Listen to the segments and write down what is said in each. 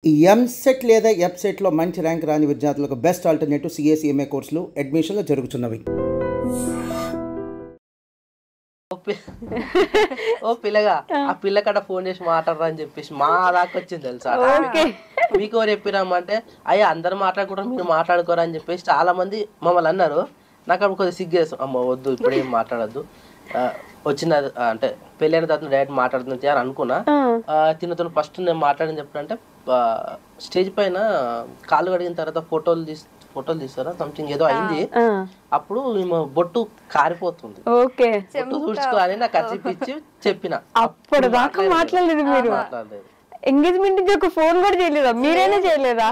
ఈ ఎంసెట్ లేదా ఎఫ్సెట్లో మంచి ర్యాంక్ రాని విద్యార్థులకు బెస్ట్ ఆల్టర్నేటివ్ సిఏ కోర్సులు అడ్మిషన్లు జరుగుతున్నవి. ఓ పిల్లగా ఆ పిల్లకడ ఫోన్ చేసి మాట్లాడరా అని చెప్పేసి మా దాకా వచ్చింది తెలుసా. మీకు ఎవరు చెప్పినామంటే అయ్యా అందరు మాట్లాడుకుంటారు మీరు మాట్లాడుకోరా అని చెప్పేసి చాలా మంది మమ్మల్ని అన్నారు. నాకు అప్పుడు కొద్దిగా సిగ్గేస్తాం, అమ్మ వద్దు ఇప్పుడేం మాట్లాడద్దు, వచ్చిన అంటే పెళ్ళైన తర్వాత డైరెక్ట్ మాట్లాడుతుంది అని అనుకున్నా. తినతో ఫస్ట్ నేను మాట్లాడని చెప్పానంటే స్టేజ్ పైన కాళ్ళు కడిగిన తర్వాత ఫోటోలు తీస్తారా సంథింగ్ ఏదో అయింది. అప్పుడు బొట్టు కారిపోతుంది, బొట్టు తుడుచుకోవాలి నాకు కచ్చిపిచ్చి చెప్పిన. అప్పుడు దాకా మాట్లాడలేదు మీరు, ఎంగేజ్మెంట్ ఒక ఫోన్ కూడా చేయలేదా? మీరైనా చేయలేదా?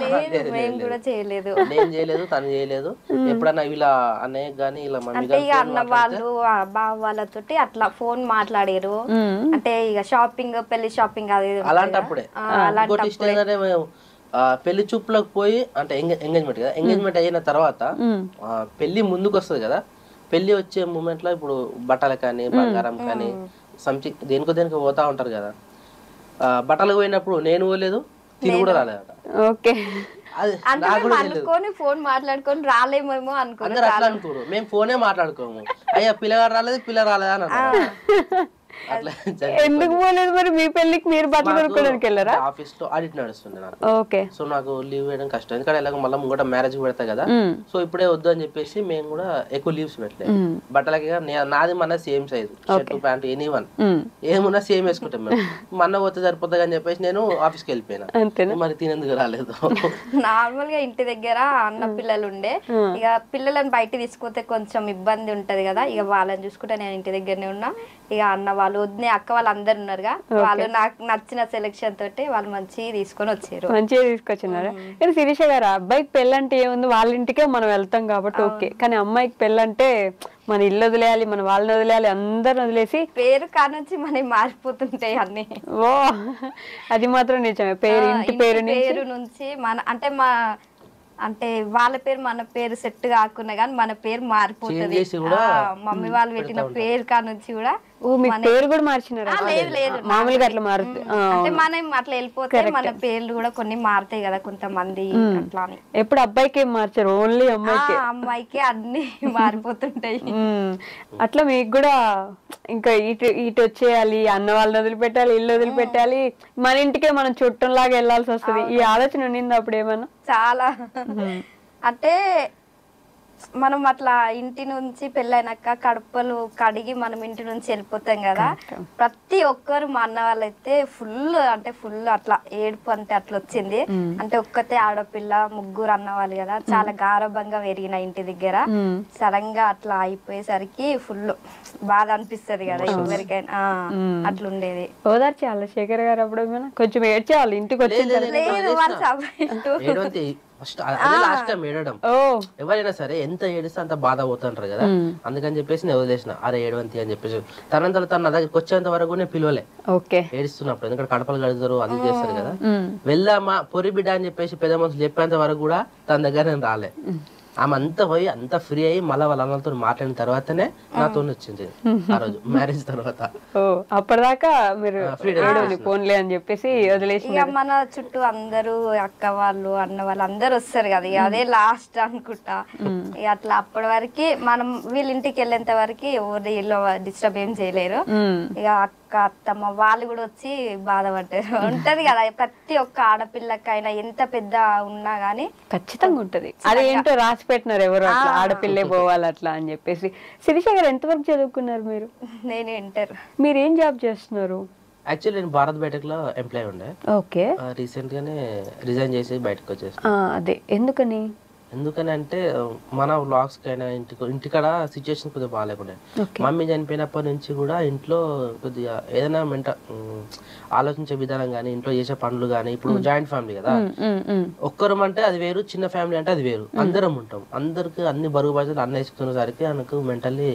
నేను చేయలేదు, తను చేయలేదు. ఎప్పుడన్నా ఇలా అన్నయ్య గానీ ఇలా మమ్మీ అన్న వాళ్ళు బావ వాళ్ళతోటి అట్లా ఫోన్ మాట్లాడారు. అంటే ఇక షాపింగ్ పెళ్లి షాపింగ్ అది అలాంటప్పుడే. ఇంకోటి ఇష్టం ఏంటంటే పెళ్లి చూపులకు పోయి అంటే ఎంగేజ్మెంట్ కదా, ఎంగేజ్మెంట్ అయిన తర్వాత పెళ్లి ముందుకు వస్తుంది కదా, పెళ్లి వచ్చే మూమెంట్ లో ఇప్పుడు బట్టలు కానీ బంగారం కానీ సంథింగ్ దేనికో పోతా ఉంటారు కదా. బట్టలకు పోయినప్పుడు నేను పోలేదు, తిని కూడా రాలేదట. ఫోన్ మాట్లాడుకొని రాలేమేమో అనుకున్నారు. అందరు అట్లా అనుకోరు, మేము ఫోనే మాట్లాడుకోము. అయ్యా పిల్లగాడు రాలేదు పిల్ల రాలేదా అని అన్నారు. ఎందుకు పోలేదు మరి? మీ పెళ్లికి మీరు బట్టలు కొనుక్కోవడానికి వెళ్ళారా? ఆఫీస్ లో ఆడిట్ నడుస్తుంది నాకు. సో నాకు లీవ్ వేయడం కష్టం, ఎందుకంటే ఎలాగో మళ్ళీ ముంగట మ్యారేజ్ పెడతా కదా. సో ఇప్పుడే వద్దు అని చెప్పేసి మేము కూడా ఎక్కువ లీవ్స్ పెట్టలేదు. బట్టలకి నాది మన same size shirt pant anyone ఏమున్నా సేమ్ వేసుకుంటాం మేము. మన పోతే సరిపోతుంది అని చెప్పేసి నేను ఆఫీస్కి వెళ్ళిపోయినా. మరి తినేందుకు రాలేదు. నార్మల్ గా ఇంటి దగ్గర అన్న పిల్లలు ఉండే, ఇక పిల్లలను బయట తీసుకుంటే కొంచెం ఇబ్బంది ఉంటది కదా, ఇక వాళ్ళని చూసుకుంటే నేను ఇంటి దగ్గరనే ఉన్నా. ఇక అన్న వాళ్ళు వద్దే అక్క వాళ్ళు అందరు ఉన్నారుగా, వాళ్ళు నాకు నచ్చిన సెలెక్షన్ తోటి వాళ్ళు మంచిగా తీసుకొని వచ్చారు. మంచిగా తీసుకొచ్చినారా? కానీ శిరీష గారు, అబ్బాయికి పెళ్ళంటే ఏముంది, వాళ్ళ ఇంటికే మనం వెళ్తాం కాబట్టి ఓకే, కానీ అమ్మాయికి పెళ్ళంటే మన ఇల్లు వదిలేయాలి, మన వాళ్ళని వదిలేయాలి, అందరిని వదిలేసి పేరు కానుంచి మనకి మారిపోతుంటాయి అన్ని. ఓ అది మాత్రం నిజమే. పేరు ఇంటి పేరు నుంచి మన అంటే వాళ్ళ పేరు మన పేరు సెట్ కాకుండా కానీ మన పేరు మారిపోతుంది. మమ్మీ వాళ్ళు పెట్టిన పేరు కానుంచి కూడా పేరు కూడా మార్చినారా? లేదు మామూలుగా అట్లా మారుతుంది. అంటే మనం అట్లా వెళ్ళిపోతే మన పేర్లు కూడా కొన్ని మారుతాయి కదా కొంతమంది అట్లా. ఎప్పుడు అబ్బాయికి ఏం మార్చారు? ఓన్లీ అమ్మాయికి అన్ని మారిపోతుంటాయి. అట్లా మీకు కూడా ఇంకా ఇటు వచ్చేయాలి, అన్న వాళ్ళని వదిలిపెట్టాలి, ఇల్లు వదిలిపెట్టాలి, మన ఇంటికే మనం చుట్టంలాగా వెళ్ళాల్సి వస్తుంది. ఈ ఆలోచన ఉండింది అప్పుడు ఏమన్నా? చాలా అంటే మనం అట్లా ఇంటి నుంచి పెళ్ళైనాక కడుపులు కడిగి మనం ఇంటి నుంచి వెళ్ళిపోతాం కదా. ప్రతి ఒక్కరు మా అన్న వాళ్ళైతే ఫుల్ అట్లా ఏడుపు అంటే అట్లా వచ్చింది. అంటే ఒక్కతే ఆడపిల్ల, ముగ్గురు అన్న వాళ్ళు కదా, చాలా గారభంగా పెరిగిన ఇంటి దగ్గర. సడన్ గా అట్లా అయిపోయేసరికి ఫుల్ బాధ అనిపిస్తుంది కదా ఎవరికైనా. అట్లుండేది. ఓదార్చాలి శేఖర్ గారు అప్పుడు ఏమైనా కొంచెం ఏడ్చేవాళ్ళు ఇంటికి వచ్చి? ఫస్ట్ అదే లాస్ట్ టైం ఏడడం. ఎవరైనా సరే ఎంత ఏడిస్తే అంత బాధ పోతుంటారు కదా, అందుకని చెప్పేసి నేను వదిలేసిన. అరే ఏడవంతి అని చెప్పేసి తనంతలో తన దగ్గరికి వచ్చేంత వరకు నేను పిలవలే ఏడుస్తున్నప్పుడు, ఎందుకంటే కడపలు కడుగుతారు అది చేస్తారు కదా. వెళ్దామా పొరి బిడ్డ అని చెప్పేసి పెద్ద మనుషులు చెప్పేంత వరకు కూడా తన దగ్గర నేను రాలే. ఆమె అంతా పోయి అంత ఫ్రీ అయ్యి మళ్ళీ వాళ్ళ అన్నతో మాట్లాడిన తర్వాతనే నాతో వచ్చింది ఆ రోజు మ్యారేజ్ తర్వాత. అప్పటిదాకా మీరు ఫోన్లే అని చెప్పేసి వదిలేసి. ఇక మన చుట్టూ అందరూ అక్క వాళ్ళు అన్న వాళ్ళు అందరు వస్తారు కదా, ఇక అదే లాస్ట్ అనుకుంటా. ఇక అట్లా అప్పటి వరకు మనం వీళ్ళ ఇంటికి వెళ్ళేంత వరకు ఎవరి ఇల్లు డిస్టర్బ్ ఏం చేయలేరు. ఇక అక్క అత్తమ్మ వాళ్ళు కూడా వచ్చి బాధపడ్డారు. ఉంటది కదా ప్రతి ఒక్క ఆడపిల్లకైనా, ఎంత పెద్ద ఉన్నా గానీ ఖచ్చితంగా ఉంటది. అదేంటో రాసి పెట్టినారు ఎవరు అట్లా ఆడపిల్లే పోవాలి అట్లా అని చెప్పేసి. శిరీష గారు ఎంతవరకు చదువుకున్నారు మీరు? నేను ఇంటర్. మీరు ఏం జాబ్ చేస్తున్నారు? యాక్చువల్లీ నేను భారత్ బయోటెక్ లో ఎంప్లాయ్ ఉండే. ఓకే. రీసెంట్ గానే రిజైన్ చేసి బయటకు వచ్చేసి. అదే ఎందుకని అంటే మన వ్లాగ్స్ కైనా ఇంటికాడ సిచ్యువేషన్ కొద్దిగా బాగాలేకుండా, మమ్మీ చనిపోయినప్పటి నుంచి కూడా ఇంట్లో కొద్దిగా ఏదైనా ఆలోచించే విధానం కానీ, ఇంట్లో చేసే పనులు కానీ, ఇప్పుడు జాయింట్ ఫ్యామిలీ కదా, ఒక్కరం అంటే అది వేరు, చిన్న ఫ్యామిలీ అంటే అది వేరు. అందరం ఉంటాం, అందరికి అన్ని బరువు బాధ్యతలు అన్న వేసుకునేసరికి నాకు మెంటల్లీ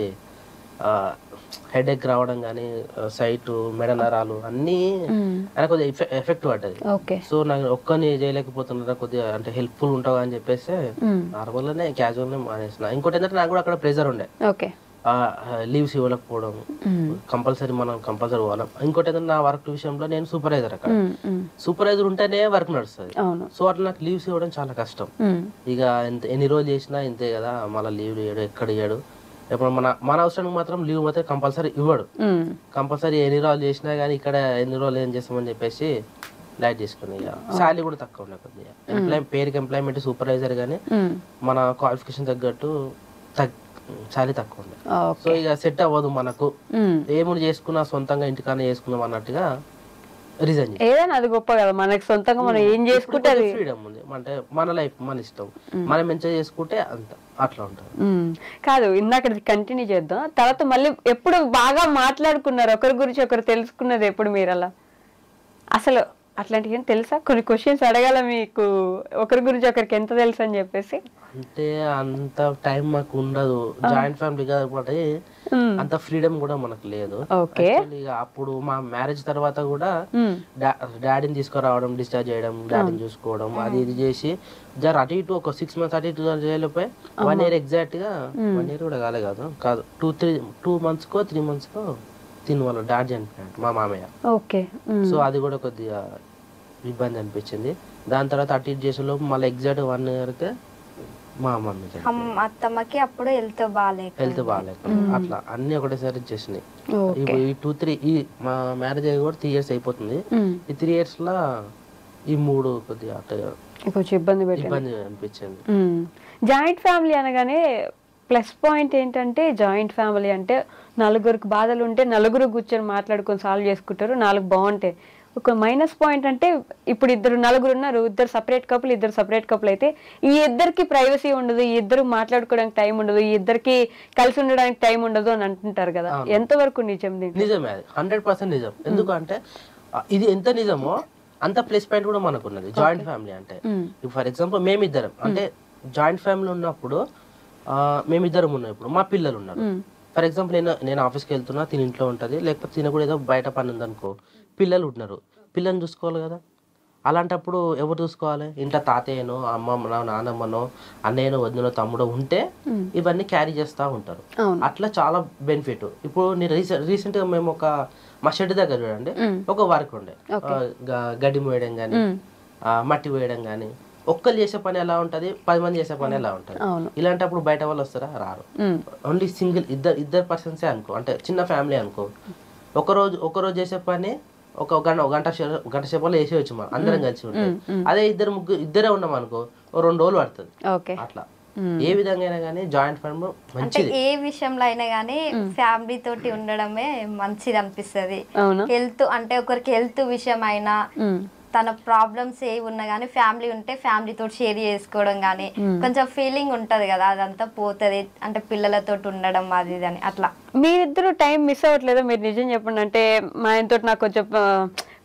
హెడ్ ఎక్ రావడం కానీ, సైట్ మెడ నరాలు అన్ని కొద్దిగా ఎఫెక్ట్ పడ్డది. సో నాకు ఒక్కని చేయలేకపోతున్నా, కొద్దిగా అంటే హెల్ప్ఫుల్ ఉంటావు అని చెప్పేసి నార్మల్ గానే క్యాజువల్ గా మానేసిన. ఇంకోటి ఏంటంటే నాకు కూడా అక్కడ ప్రెజర్ ఉండే, లీవ్స్ ఇవ్వలేకపోవడం, కంపల్సరీ పోవాలి. ఇంకోటి ఏదైనా నా వర్క్ విషయంలో నేను సూపర్వైజర్, అక్కడ సూపర్వైజర్ ఉంటేనే వర్క్ నడుస్తుంది. సో అట్లా నాకు లీవ్స్ ఇవ్వడం చాలా కష్టం. ఇక ఎన్ని రోజులు చేసినా ఇంతే కదా, మళ్ళీ లీవ్ ఇవ్వడు, ఎక్కడ ఇవ్వడు. ఇప్పుడు మన అవసరానికి మాత్రం లీవ్ మాత్రం కంపల్సరీ ఇవ్వడు. కంపల్సరీ ఎన్ని రోజులు చేసినా కానీ ఇక్కడ ఎన్ని రోజులు ఏం చేస్తామని చెప్పేసి లైట్ చేసుకుని, ఇక శాలరీ కూడా తక్కువ ఉండే కొద్దిగా. పేరుకి ఎంప్లాయ్మెంట్ సూపర్వైజర్ కానీ మన క్వాలిఫికేషన్ తగ్గట్టు శాలరీ తక్కువ ఉండే. సో ఇక సెట్ అవ్వదు మనకు, ఏముడు చేసుకున్నా సొంతంగా ఇంటికానే చేసుకున్నాం అన్నట్టుగా రిజైన్. ఏదైనా అది గొప్ప కదా, మనకి సొంతంగా మనం ఏం చేసుకుంటే ఫ్రీడమ్ ఉంది, అంటే మన లైఫ్ మన ఇష్టం, మనం ఎంజాయ్ చేసుకుంటే అంత అట్లా ఉంటుంది. కాదు, ఇందాక కంటిన్యూ చేద్దాం. తర్వాత మళ్ళీ ఎప్పుడు బాగా మాట్లాడుకున్నారు ఒకరి గురించి ఒకరు తెలుసుకున్నది ఎప్పుడు మీరు? అలా అసలు అట్లాంటివి ఏం తెలుసా? కొన్ని క్వశ్చన్స్ అడగాల మీకు, ఒకరి గురించి ఒకరికి ఎంత తెలుసు అని చెప్పేసి. అంటే అంత టైం మాకు ఉండదు, జాయింట్ ఫ్యామిలీ కాబట్టి అంత ఫ్రీడమ్ కూడా మనకు లేదు. అప్పుడు మా మ్యారేజ్ తర్వాత కూడా డాడీని తీసుకురావడం, డిశ్చార్జ్ చేయడం, డాడీని చూసుకోవడం, అది ఇది చేసి అటు ఇటు ఒక 6 months అటు ఇటు చేయలేకపోయి 1 year ఎగ్జాక్ట్ గా 1 year కూడా కాదు 2 months కో 3 months కో తిని వాళ్ళ డాడీ చనిపోయాడు, మా మామయ్య. సో అది కూడా కొద్దిగా ఇబ్బంది అనిపించింది. దాని తర్వాత అటు ఇటు చేసే లోపు మళ్ళీ ఎగ్జాక్ట్ 1 year కే మా మమ్మీ అత్తమ్మకి అప్పుడు హెల్త్ బాగాలేక అట్లా అన్ని ఒకటేసారి చేసినాయి. ఈ 2-3 ఈ మా మ్యారేజ్ అయ్యి కూడా 3 years అయిపోతుంది. ఈ 3 years లా ఈ 3 కొద్దిగా కొంచెం ఇబ్బంది అనిపించింది. జాయింట్ ఫ్యామిలీ అనగానే ప్లస్ పాయింట్ ఏంటంటే, జాయింట్ ఫ్యామిలీ అంటే నలుగురికి బాధలు ఉంటే నలుగురు కూర్చొని మాట్లాడుకొని సాల్వ్ చేసుకుంటారు, 4 బాగుంటాయి. ఒక మైనస్ పాయింట్ అంటే ఇప్పుడు నలుగురు ఉన్నారు, ఇద్దరు సపరేట్ కపుల్ అయితే ఈ ఇద్దరికి ప్రైవసీ ఉండదు, ఈ ఇద్దరు మాట్లాడుకోవడానికి టైం ఉండదు, ఈ ఇద్దరికి కలిసి ఉండడానికి టైం ఉండదు అని అంటుంటారు కదా, ఎంతవరకు నిజం? నిజమే, 100% నిజం. ఎందుకంటే ఇది ఎంత నిజమో అంత ప్లస్ పాయింట్ కూడా మనకు ఉన్నది జాయింట్ ఫ్యామిలీ అంటే. ఫర్ ఎగ్జాంపుల్ మేమిద్దరం అంటే జాయింట్ ఫ్యామిలీ ఉన్నప్పుడు మేమిద్దరం ఉన్నాం, ఇప్పుడు మా పిల్లలు ఉన్నారు. ఫర్ ఎగ్జాంపుల్ నేను ఆఫీస్కి వెళ్తున్నా, తిని ఇంట్లో ఉంటుంది, లేకపోతే తిన కూడా ఏదో బయట పని ఉందనుకో, పిల్లలు ఉంటున్నారు, పిల్లల్ని చూసుకోవాలి కదా. అలాంటప్పుడు ఎవరు చూసుకోవాలి? ఇంట్లో తాతయ్యనో అమ్మమ్మనో నానమ్మనో అన్నయ్యనో వదినో తమ్ముడో ఉంటే ఇవన్నీ క్యారీ చేస్తూ ఉంటారు. అట్లా చాలా బెనిఫిట్. ఇప్పుడు నేను రీసెంట్గా మేము మా షెడ్ దగ్గర చూడండి ఒక వర్క్ ఉండే, గడ్డి మోయడం కానీ మట్టి వేయడం కానీ. ఒక్కరు చేసే పని ఎలా ఉంటది, 10 మంది చేసే పని ఎలా ఉంటది. ఇలాంటప్పుడు బయట వాళ్ళు వస్తారా? రారు. ఓన్లీ సింగిల్ ఇద్దరు పర్సన్సే అనుకో, అంటే చిన్న ఫ్యామిలీ అనుకో, ఒకరోజు చేసే పని ఒక గంట సేపలో వేసేయచ్చు మనం అందరం కలిసి ఉంటే. అదే ఇద్దరే ఉన్నాం అనుకో 2 రోజులు పడుతుంది. అట్లా ఏ విధంగా అయినా కానీ జాయింట్ ఫ్యామిలీ మంచిది. ఏ విషయంలో అయినా కానీ ఫ్యామిలీ తోటి ఉండడమే మంచిది అనిపిస్తుంది. హెల్త్ అంటే ఒకరికి హెల్త్ విషయం అయినా తన ప్రాబ్లమ్స్ ఏ ఉన్నా గానీ ఫ్యామిలీ ఉంటే ఫ్యామిలీ తోటి షేర్ చేసుకోవడం గానీ కొంచెం ఫీలింగ్ ఉంటది కదా, అదంతా పోతుంది. అంటే పిల్లలతో ఉండడం అది ఇది అని అట్లా. మీరిద్దరు టైం మిస్ అవ్వట్లేదా? మీరు నిజం చెప్పండి. అంటే మా ఆయనతో నాకు కొంచెం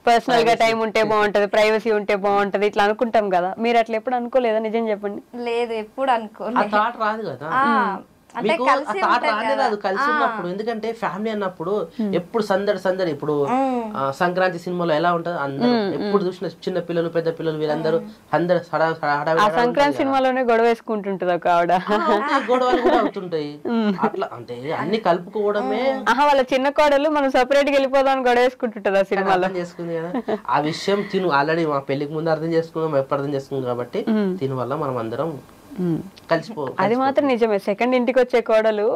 పర్సనల్ గా టైం ఉంటే బాగుంటది, ప్రైవసీ ఉంటే బాగుంటది ఇట్లా అనుకుంటాం కదా, మీరు అట్లా ఎప్పుడు అనుకోలేదా? నిజం చెప్పండి. లేదు, ఎప్పుడు అనుకోలేదు. కలిసి ఉన్నప్పుడు. ఎందుకంటే ఫ్యామిలీ అన్నప్పుడు ఎప్పుడు సందడి. ఇప్పుడు సంక్రాంతి సినిమాలో ఎలా ఉంటది, అందరూ ఎప్పుడు చూసిన చిన్న పిల్లలు పెద్ద పిల్లలు వీళ్ళందరూ అందరు సంక్రాంతి సినిమాలోనే గొడవ వేసుకుంటుంటది ఒక ఆవిడ, గొడవలు కూడా అవుతుంటాయి. అట్లా అంటే అన్ని కలుపుకోవడమే. వాళ్ళ చిన్న కోడలు మనం సపరేట్ గా వెళ్ళిపోదాం గొడవ వేసుకుంటుంటది ఆ సినిమాలో. చేసుకుంది కదా ఆ విషయం. తిను ఆల్రెడీ మా పెళ్లికి ముందు అర్థం చేసుకున్నాం, ఎప్పుడు అర్థం చేసుకున్నాం కాబట్టి దీని వల్ల మనం అందరం అది మాత్రం నిజమే. సెకండ్ ఇంటికి వచ్చే కోడలు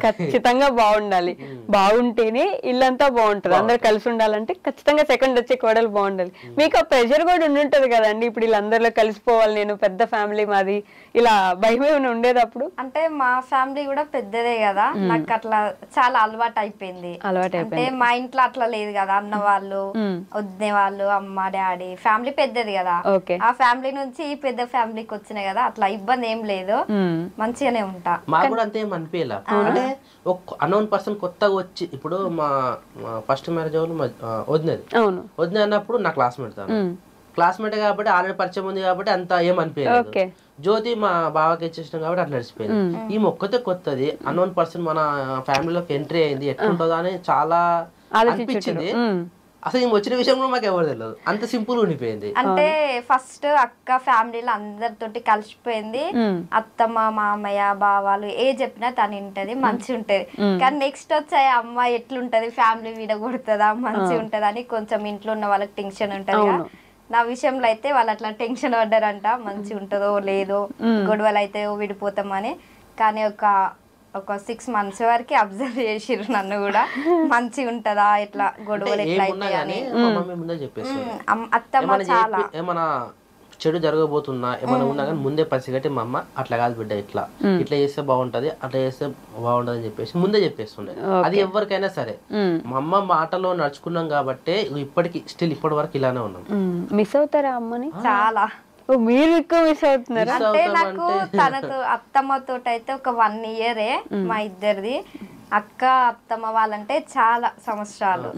ఖచ్చితంగా బాగుండాలి, బాగుంటేనే ఇల్లంతా బాగుంటది. అందరు కలిసి ఉండాలంటే ఖచ్చితంగా సెకండ్ వచ్చే కోడలు బాగుండాలి. మీకు ఆ ప్రెషర్ కూడా ఉండుంటది కదండి, ఇప్పుడు వీళ్ళందరిలో కలిసిపోవాలి, నేను పెద్ద ఫ్యామిలీ మాది, ఇలా భయం ఏమైనా ఉండేది అప్పుడు? అంటే మా ఫ్యామిలీ కూడా పెద్దదే కదా, నాకు అట్లా చాలా అలవాటు అయిపోయింది. అంటే మా ఇంట్లో అట్లా లేదు కదా, అన్న వాళ్ళు వదినే వాళ్ళు అమ్మ డాడీ ఫ్యామిలీ పెద్దది కదా, ఆ ఫ్యామిలీ నుంచి ఈ పెద్ద ఫ్యామిలీకి వచ్చినాయి కదా, అట్లా ఇబ్బంది ఏం లేదు, మంచిగానే ఉంటా. మాకు కూడా అంతే ఏం అనిపించలే. అంటే ఒక అన్నోన్ పర్సన్ కొత్తగా వచ్చి, ఇప్పుడు మా ఫస్ట్ మ్యారేజ్ వదిన అన్నప్పుడు నా క్లాస్మేట్ కాబట్టి ఆల్రెడీ పరిచయం ఉంది కాబట్టి అంత ఏం అనిపించలేదు. జ్యోతి మా బావకి ఇచ్చేసినాం కాబట్టి అట్లా నడిచిపోయింది. ఈ మొక్కతే కొత్తది అన్నోన్ పర్సన్ మన ఫ్యామిలీలోకి ఎంట్రీ అయింది, ఎట్లుంటుందో అని చాలా అనిపించింది. అసలు ఈమె వచ్చిన విషయం కూడా మాకు ఎవరు తెలియదు, అంత సింపుల్ ఉండిపోయింది. అంటే ఫస్ట్ అక్క ఫ్యామిలీలో అందరితోటి కలిసిపోయింది, అత్తమ్మ మామయ్య బావాలు ఏ చెప్పినా తను వింటది, మంచి ఉంటది. కానీ నెక్స్ట్ వచ్చాయి అమ్మ ఎట్లుంటది, ఫ్యామిలీ విడగొడుతుందా, మంచి ఉంటది అని కొంచెం ఇంట్లో ఉన్న వాళ్ళకి టెన్షన్ ఉంటది. నా విషయంలో అయితే వాళ్ళు అట్లా టెన్షన్ పడ్డారంట, మంచి ఉంటుందో లేదో, గొడవలు అయితే విడిపోతామని. కానీ ఒక 6 months వరకు అబ్జర్వ్ చేసిర్రు నన్ను కూడా, మంచి ఉంటదా ఇట్లా గొడవలు ఎట్లా అయితే అని. అత్తమ్మ చాలా ఏమన్నా చెడు జరగబోతున్నా ఏమైనా ఉన్నా కానీ ముందే పసిగట్టి మా అమ్మ అట్లా కాదు బిడ్డ, ఇట్లా చేస్తే బాగుంటది, అట్లా చేస్తే బాగుంటది అని చెప్పేసి ముందే చెప్పేస్తుండే. అది ఎవరికైనా సరే మా అమ్మ మాటలో నడుచుకున్నాం కాబట్టి ఇప్పటికి స్టిల్ ఇప్పటి వరకు ఇలానే ఉన్నాం. మిస్ అవుతారా అమ్మని? చాలా. మీరు ఎక్కువ మిస్ అవుతున్నారా? అంటే నాకు తనతో అత్తమ్మతో అయితే ఒక 1 year మా ఇద్దరిది. అక్క అత్తమ్మ వాళ్ళంటే చాలా సంవత్సరాలు.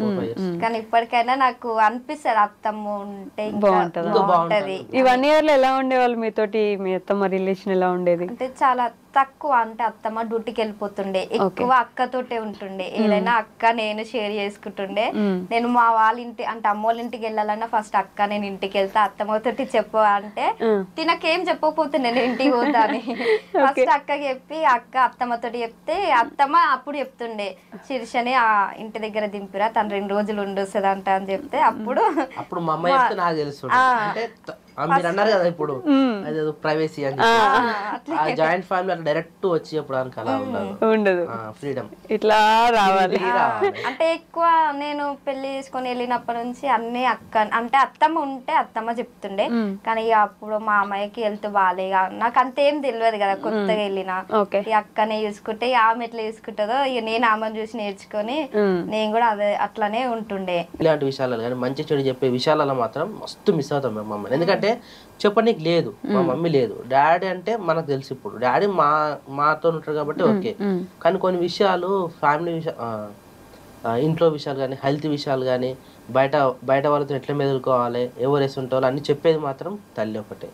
కానీ ఇప్పటికైనా నాకు అనిపిస్తుంది అత్తమ్మ ఉంటే బాగుంటది. ఈ 1 year లో ఎలా ఉండేవాళ్ళు మీతోటి? మీ అత్తమ్మ రిలేషన్ ఎలా ఉండేది? అంటే చాలా తక్కువ. అంటే అత్తమ్మ డ్యూటీకి వెళ్ళిపోతుండే, ఎక్కువ అక్కతోటే ఉంటుండే. ఏదైనా అక్క నేను షేర్ చేసుకుంటుండే. నేను మా వాళ్ళ ఇంటి అంటే అమ్మోళ్ళ ఇంటికి వెళ్ళాలన్నా ఫస్ట్ అక్క నేను ఇంటికి వెళ్తా, అత్తమ్మతోటి చెప్పు అంటే తినకేం చెప్పకపోతే నేను ఇంటికి పోతా అని ఫస్ట్ అక్కకి చెప్పి అక్క అత్తమ్మతోటి చెప్తే అత్తమ్మ అప్పుడు చెప్తుండే శిరీషని ఆ ఇంటి దగ్గర దింపిరా, తను 2 రోజులు ఉండొస్తుందంట అని చెప్తే అప్పుడు మా అమ్మ చెప్తే నాకు తెలుసు. అంటే మీరు అన్నారు కదా ఇప్పుడు అదేదో ప్రైవసీ అని, జాయింట్ ఫ్యామిలీ అట్లా డైరెక్ట్ వచ్చి చెప్పడానికి అలా ఉండదు, ఫ్రీడమ్ ఇట్లా రావాలి. అంటే ఎక్కువ నేను పెళ్లి చేసుకొని వెళ్ళినప్పటి నుంచి అన్ని అక్క అంటే అత్తమ్మ ఉంటే అత్తమ్మ చెప్తుండే. కానీ అప్పుడు మా అమ్మాయికి హెల్త్ బాగాలేగా, నాకు అంతేం తెలియదు కదా, కొత్తగా వెళ్ళిన ఈ అక్కనే చూసుకుంటే ఆమె ఎట్లా చూసుకుంటుందో ఇక నేను ఆమెను చూసి నేర్చుకొని నేను కూడా అదే అట్లానే ఉంటుండే. ఇలాంటి విషయాలలో కానీ మంచి చెడు చెప్పే విషయాలలో మాత్రం మస్తు మిస్ అవుతాం మేము మమ్మల్ని. ఎందుకంటే చెప్పనీకి లేదు, మా మమ్మీ లేదు. డాడీ అంటే మనకు తెలుసు, ఇప్పుడు డాడీ మాతో ఉంటారు కాబట్టి ఓకే. కానీ కొన్ని విషయాలు ఫ్యామిలీ ఇంట్లో విషయాలు కానీ హెల్త్ విషయాలు కానీ బయట వాళ్ళతో ఎట్లా మెదులుకోవాలి, ఎవరు వేస్తుంటారో అన్ని చెప్పేది మాత్రం తల్లి ఒకటే.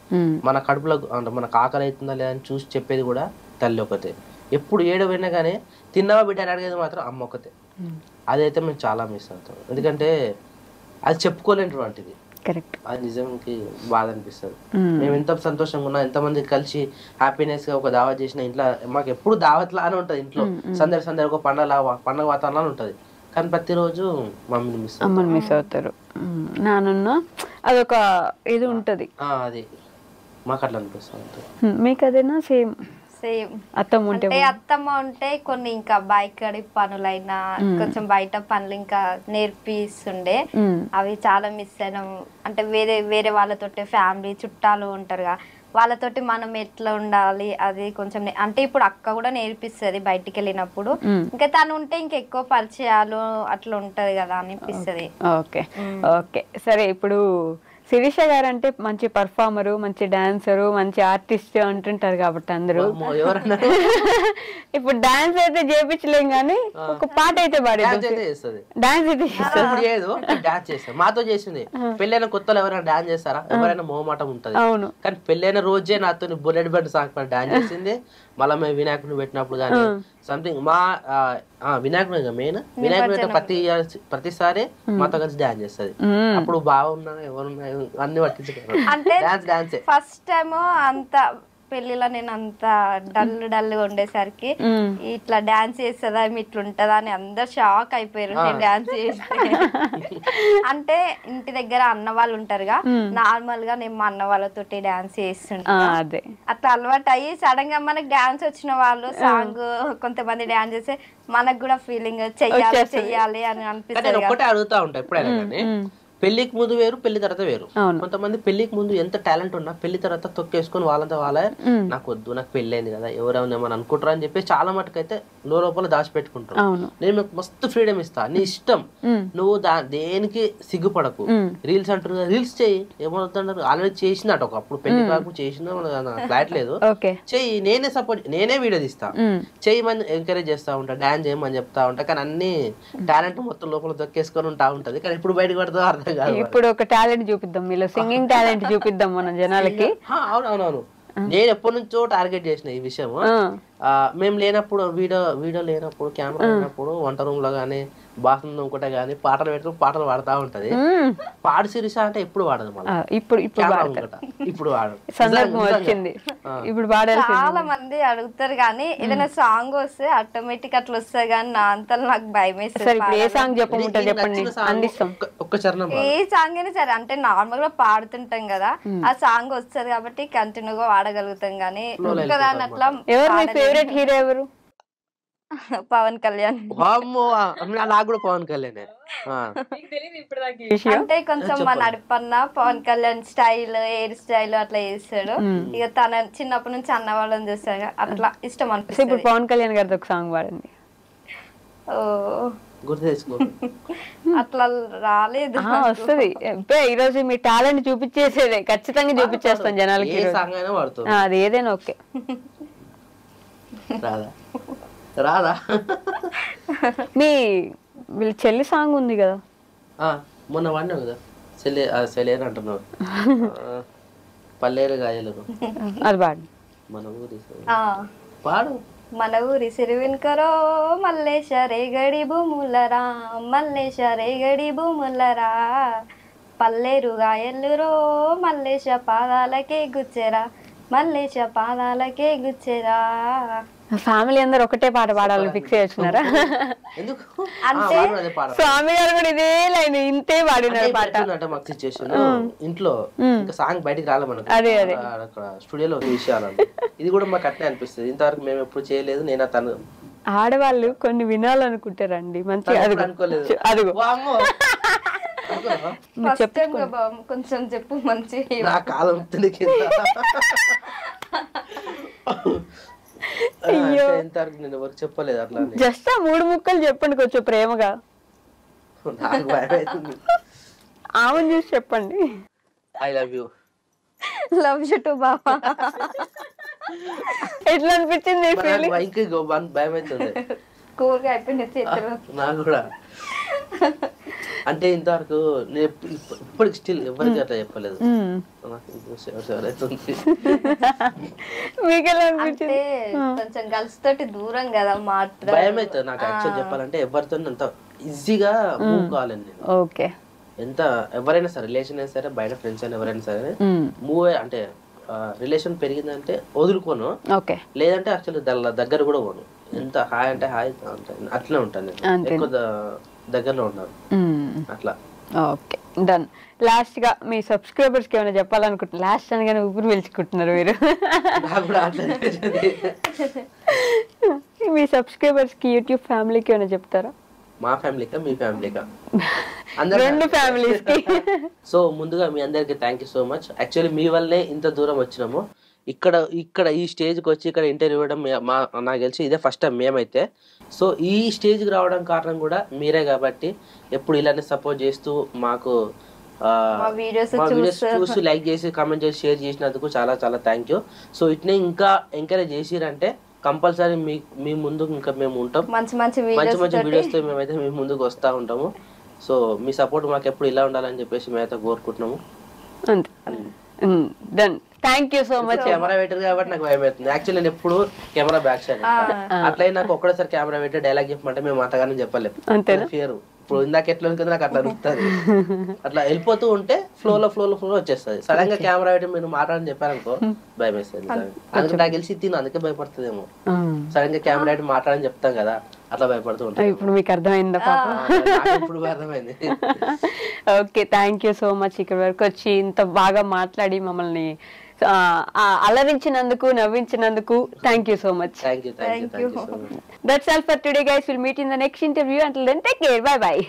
మన కడుపులో అంటే మనకు ఆకలి అవుతుందా లేదని చూసి చెప్పేది కూడా తల్లి ఒకటే. ఎప్పుడు ఏడవైనా కానీ తిన్నావా బిడ్డ అని అడిగేది మాత్రం అమ్మ ఒకతే. అదైతే మేము చాలా మిస్ అవుతాం, ఎందుకంటే అది చెప్పుకోలేనటువంటిది. అది నిజంకి బాధ అనిపిస్తుంది. మేము ఎంత సంతోషంగా ఉన్నా, ఎంతమంది కలిసి హ్యాపీనెస్ గా ఒక దావత్ చేసిన ఇంట్లో మాకు ఎప్పుడు దావత్ లానే ఉంటది. ఇంట్లో సందడి ఒక పండగ వాతావరణం ఉంటది. కానీ ప్రతిరోజు మమ్మల్ని మిస్ అవుతారు. నాన్న అదొక ఇది ఉంటది, అది మాకు అట్లా అనిపిస్తుంది. మీకు అదేనా? సేమ్ అత్తమ్మ ఉంటే కొన్ని ఇంకా బయకడి పనులైనా కొంచెం బయట పనులు ఇంకా నేర్పిస్తుండే, అవి చాలా మిస్ అయినాం. అంటే వేరే వాళ్ళతోటి ఫ్యామిలీ చుట్టాలు ఉంటారుగా, వాళ్ళతోటి మనం ఎట్లా ఉండాలి అది కొంచెం అంటే ఇప్పుడు అక్క కూడా నేర్పిస్తుంది బయటికి వెళ్ళినప్పుడు. ఇంకా తను ఉంటే ఇంకెక్కువ పరిచయాలు అట్లా ఉంటది కదా అనిపిస్తుంది. ఓకే ఓకే సరే. ఇప్పుడు శిరీష గారు అంటే మంచి పర్ఫార్మరు, మంచి డాన్సరు, మంచి ఆర్టిస్ట్ అంటుంటారు కాబట్టి అందరూ. ఇప్పుడు డాన్స్ అయితే చేపించలేం కానీ ఒక పాట అయితే పాడేది. డాన్స్ అయితే చేస్తారు, మాతో చేసింది. పెళ్ళైన కొత్తలో ఎవరైనా డాన్స్ చేస్తారా? ఎవరైనా మోమాటం ఉంటది. అవును, కానీ పెళ్ళైన రోజే నాతో బుల్లెట్ బండి సాంగ్ పైన డాన్స్ చేసింది. మళ్ళీ మేము వినాయకుడిని పెట్టినప్పుడు కానీ సంథింగ్ మా వినాయకుడు మెయిన్ వినాయకుడు ప్రతిసారి మాతో కలిసి డాన్స్ చేస్తుంది. అప్పుడు బాగున్నా ఎవరున్నా అన్ని పట్టించుకోవాలి. ఫస్ట్ టైం అంత పెళ్లిలో నేను అంత డల్ ఉండేసరికి ఇట్లా డాన్స్ చేస్తుందా ఇట్లుంటదా అని అందరు షాక్ అయిపోయారు నేను డాన్స్ చేస్తే. అంటే ఇంటి దగ్గర అన్న వాళ్ళు ఉంటారుగా, నార్మల్ గా నేను మా అన్న వాళ్ళతోటి డాన్స్ చేస్తుంటా. అట్లా అలవాటు అయ్యి సడన్ గా మనకు డాన్స్ వచ్చిన వాళ్ళు సాంగ్ కొంతమంది డాన్స్ చేస్తే మనకు కూడా ఫీలింగ్ చెయ్యాలి అని అనిపిస్తుంది. ఒకటే అడుగుతా ఉంటా ఎప్పుడైనా, పెళ్లికి ముందు వేరు, పెళ్లి తర్వాత వేరు. కొంతమంది పెళ్లికి ముందు ఎంత టాలెంట్ ఉన్నా పెళ్లి తర్వాత తొక్కేసుకొని వాళ్ళంతా వాళ్ళే నాకు వద్దు, నాకు పెళ్లి అయింది కదా ఎవరైనా ఏమని అనుకుంటారు అని చెప్పి చాలా మటుకు అయితే లోపల దాచిపెట్టుకుంటారు. నేను మీకు మస్తు ఫ్రీడమ్ ఇస్తా, నీ ఇష్టం, నువ్వు దేనికి సిగ్గుపడకు. రీల్స్ అంటారు, రీల్స్ చెయ్యి, ఏమవుతున్నారు ఆల్రెడీ చేసిందట ఒకప్పుడు పెళ్లి కాకుండా చేసిందో ఫ్లాట్ లేదు, చెయ్యి, నేనే సపోర్ట్, నేనే వీడియో తీస్తా, చెయ్యమని ఎంకరేజ్ చేస్తా ఉంటా, డాన్స్ చేయమని చెప్తా ఉంటా. కానీ అన్ని టాలెంట్ మొత్తం లోపల తొక్కేసుకొని ఉంటా ఉంటది. కానీ ఇప్పుడు బయటకు పడుతుందో అర్థం. ఇప్పుడు ఒక టాలెంట్ చూపిద్దాం, మీలో సింగింగ్ టాలెంట్ చూపిద్దాం మన జనాలకి. అవునవునవును, నేను ఎప్పటి నుంచో టార్గెట్ చేసిన ఈ విషయం. మేము లేనప్పుడు వీడియో లేనప్పుడు కెమెరా లేనప్పుడు వంట రూమ్ లో గానీ బాత్రూమ్ అనుకుంటా కానీ పాటలు పెట్టుకుని పాటలు పాడుతూ ఉంటది. పాడు శిరీష అంటే ఎప్పుడు వాడదు మళ్ళీ, ఇప్పుడు వాడదు. సందర్భం వచ్చింది ఇప్పుడు పాడాలి. చాలా మంది అడుగుతారు కానీ ఏదైనా సాంగ్ వస్తే ఆటోమేటిక్ అట్లా వస్తుంది కానీ నా అంతలో నాకు భయం వేస్తుంది. ఏ సాంగ్ చెప్పమంటారు చెప్పండి, అందిస్తాం. ఒక్క చరణం ఏ సాంగ్ అయినా సరే, అంటే నార్మల్ గా పాడుతుంటాం కదా, ఆ సాంగ్ వస్తుంది కాబట్టి కంటిన్యూగా వాడగలుగుతాం కానీ ఒక్కదాని అట్లా. ఎవరు మీ ఫేవరెట్ హీరో ఎవరు? పవన్ కళ్యాణ్. నాకు కూడా పవన్ కళ్యాణ్. అంటే కొంచెం మన నడిపన్న Pawan Kalyan style, hair style అట్లా చేస్తాడు. ఇక తన చిన్నప్పటి నుంచి అన్న వాళ్ళని చూస్తాడు, అట్లా ఇష్టం అనిపిస్తుంది. ఇప్పుడు పవన్ కళ్యాణ్ గారితో ఒక సాంగ్ పాడండి. అట్లా రాలేదు, వస్తుంది. ఈ రోజు మీ టాలెంట్ చూపించేసేదే, ఖచ్చితంగా చూపించేస్తాం జనాలకి. అది ఏదైనా ఓకే. రాదా? మీ వీళ్ళ చెల్లి సాంగ్ ఉంది కదా, మొన్న వాడినావు కదా, సెలేరు అంటున్నావు, పల్లేరు గాయలు, అది పాడు. మన ఊరి పాడు. మన ఊరి సిరివిన్కరో మల్లేశ రేగడి భూములరా, మల్లేశ రేగడి భూములరా, పల్లేరు గాయలురో మల్లేశ పాదాలకే గుచ్చెరా, మల్లేశ పాదాలకే గుచ్చెరా. ఫ్యామిలీ అందరు ఒకటే పాట పాడాలని ఫిక్స్ చేస్తున్నారా? అంటే స్వామి గారు కూడా ఇదే లైన్ ఇంతే పాడినారు పాట. ఇంట్లో సాంగ్ బయటికి రాలే మనకు, స్టూడియోలో విషయాలు. ఇది కూడా మాకు అట్నే అనిపిస్తుంది. ఇంతవరకు మేము ఎప్పుడు చేయలేదు. నేను తను ఆడవాళ్ళు కొన్ని వినాలనుకుంటారండి, మంచిగా అనుకోలేదు. అదిగో కొంచెం చెప్పు, మంచి నా కాలం నేను ఎవరికి చెప్పలేదు. అట్లా జస్ట్ 3 ముక్కలు చెప్పండి కొంచెం ప్రేమగా. నాకు భయం అవుతుంది. ఆమెను చూసి చెప్పండి. I love you. Love you too బాబా. ఎట్లా అనిపించింది? భయం అవుతుంది. కూరగా అయిపోయింది నాకు కూడా. అంటే ఇంతవరకు నేను ఇప్పటికి స్టిల్ ఎవరికి అట్లా చెప్పలేదు. అంటే కొంచెం గర్ల్స్ తోటి దూరం కదా, భయం అవుతుంది నాకు. యాక్చువల్ చెప్పాలంటే ఎవరితో అంత ఈజీగా మూవ్ కావాలండి. ఓకే, ఎంత ఎవరైనా సరే, రిలేషన్ అయినా సరే, బయట ఫ్రెండ్స్ అయినా ఎవరైనా సరే మూవ్ అంటే రిలేషన్ పెరిగిందంటే వదులుకోను, లేదంటే యాక్చువల్లీ దగ్గర కూడా పోను. ఎంత హాయ్ అంటే హాయ్ అట్లనే ఉంటాను నేను, ఎక్కువ దగ్గరలో ఉన్నారు అట్లా. Okay, done. లాస్ట్ గా మీ సబ్స్క్రైబర్స్ కి ఏమైనా చెప్పాలనుకుంటున్నారు? లాస్ట్ అనగానే ఊపిరి పీల్చుకుంటున్నారు మీరు. మీ సబ్స్క్రైబర్స్ కి, యూట్యూబ్ ఫ్యామిలీకి ఏమైనా చెప్తారా? మా ఫ్యామిలీకా మీ ఫ్యామిలీకా? రెండు ఫ్యామిలీస్ కి. సో ముందుగా మీ అందరికి thank you so much. Actually మీ వల్లనే ఇంత దూరం వచ్చినాము. ఇక్కడ ఈ స్టేజ్కి వచ్చి ఇక్కడ ఇంటర్వ్యూ ఇవ్వడం నాకు తెలిసి ఇదే ఫస్ట్ టైం మేమైతే. సో ఈ స్టేజ్కి రావడం కారణం కూడా మీరే కాబట్టి ఎప్పుడు ఇలానే సపోర్ట్ చేస్తూ మాకు మా వీడియోస్ చూసి లైక్ చేసి కామెంట్ చేసి షేర్ చేసినందుకు చాలా చాలా థ్యాంక్ యూ. సో ఇట్నే ఇంకా ఎంకరేజ్ చేసిరంటే కంపల్సరీ మీ ముందు ఇంకా మేము ఉంటాం. మంచి మంచి వీడియోస్తో మేమైతే మీ ముందుకు వస్తూ ఉంటాము. సో మీ సపోర్ట్ మాకు ఎప్పుడు ఇలా ఉండాలని చెప్పేసి మేమైతే కోరుకుంటున్నాము. Thank you so much. Camera పెట్టారు కాబట్టి నాకు భయం అవుతుంది. యాక్చువల్లీ నేను ఎప్పుడు కెమెరా బ్యాక్ సైడ్, అట్లయి నాకు ఒక్కడేసారి కెమెరా పెట్టి డైలాగ్ చెప్పమంటే మేము అంతగానే చెప్పలేము. ఫియర్ ఇప్పుడు ఇందాక ఎట్లా కదా నాకు అట్లా అడుగుతుంది. అట్లా వెళ్ళిపోతూ ఉంటే ఫ్లో వచ్చేస్తుంది. సడన్ గా కెమెరా పెట్టి మీరు మాట్లాడని చెప్పారనుకో భయం వేస్తుంది. అందుకే నాకు తెలిసి తిను అందుకే భయపడుతుందేమో. సడన్ గా కెమెరా పెట్టి మాట్లాడని చెప్తాం కదా, అట్లా భయపడుతూ ఉంటాం. ఇప్పుడు మీకు అర్థమైందా? ఇప్పుడు అర్థమైంది. Okay, thank you so much. ఇక్కడ వరకు వచ్చి ఇంత బాగా మాట్లాడి మమ్మల్ని అలరించినందుకు, నవ్వించినందుకు thank you so much. Thank you. That's all for today, guys. We'll meet in the next interview. Until then, take care. Bye bye.